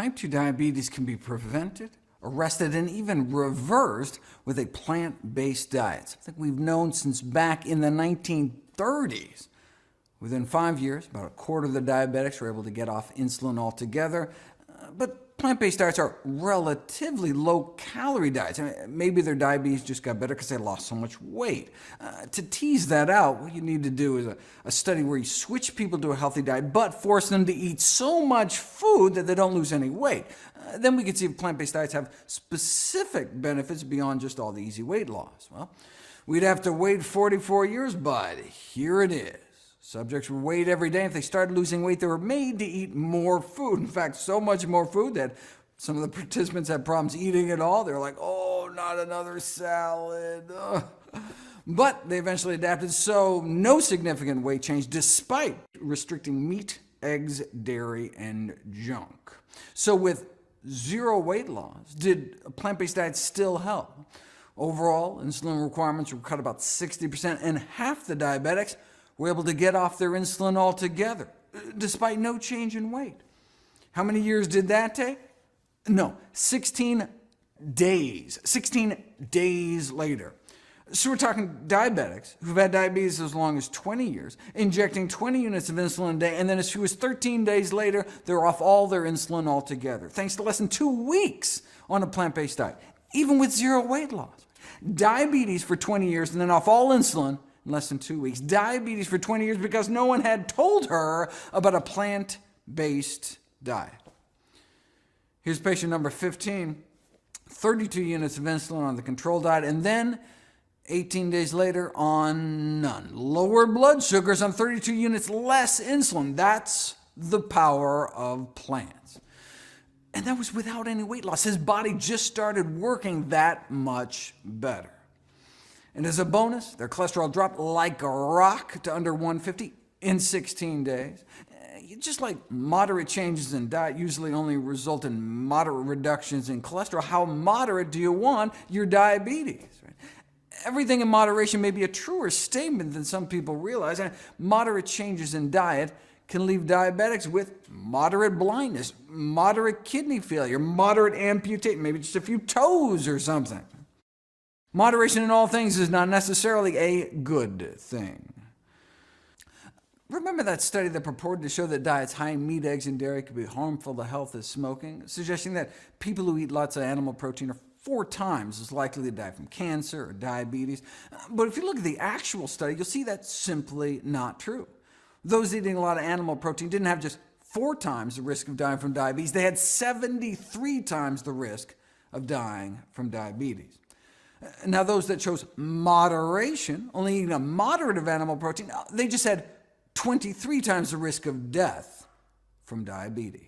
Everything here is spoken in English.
Type 2 diabetes can be prevented, arrested, and even reversed with a plant-based diet, something we've known since back in the 1930s. Within 5 years, about a quarter of the diabetics were able to get off insulin altogether, but plant-based diets are relatively low-calorie diets. I mean, maybe their diabetes just got better because they lost so much weight. To tease that out, what you need to do is a study where you switch people to a healthy diet, but force them to eat so much food that they don't lose any weight. Then we can see if plant-based diets have specific benefits beyond just all the easy weight loss. Well, we'd have to wait 44 years, but here it is. Subjects were weighed every day. If they started losing weight, they were made to eat more food. In fact, so much more food that some of the participants had problems eating it all. They were like, oh, not another salad. Ugh. But they eventually adapted, so no significant weight change, despite restricting meat, eggs, dairy, and junk. So with zero weight loss, did a plant-based diet still help? Overall, insulin requirements were cut about 60%, and half the diabetics were able to get off their insulin altogether, despite no change in weight. How many years did that take? No, 16 days. 16 days later. So we're talking diabetics who've had diabetes as long as 20 years, injecting 20 units of insulin a day, and then as few as 13 days later, they're off all their insulin altogether, thanks to less than 2 weeks on a plant-based diet, even with zero weight loss. Diabetes for 20 years and then off all insulin in less than 2 weeks. Diabetes for 20 years because no one had told her about a plant-based diet. Here's patient number 15, 32 units of insulin on the control diet, and then 18 days later on none. Lower blood sugars on 32 units less insulin. That's the power of plants. And that was without any weight loss. His body just started working that much better. And as a bonus, their cholesterol dropped like a rock to under 150 in 16 days. Just like moderate changes in diet usually only result in moderate reductions in cholesterol, how moderate do you want your diabetes? Everything in moderation may be a truer statement than some people realize. Moderate changes in diet can leave diabetics with moderate blindness, moderate kidney failure, moderate amputation, maybe just a few toes or something. Moderation in all things is not necessarily a good thing. Remember that study that purported to show that diets high in meat, eggs, and dairy could be harmful to health as smoking, suggesting that people who eat lots of animal protein are 4 times as likely to die from cancer or diabetes. But if you look at the actual study, you'll see that's simply not true. Those eating a lot of animal protein didn't have just 4 times the risk of dying from diabetes, they had 73 times the risk of dying from diabetes. Now those that chose moderation, only eating a moderate of animal protein, they just had 23 times the risk of death from diabetes.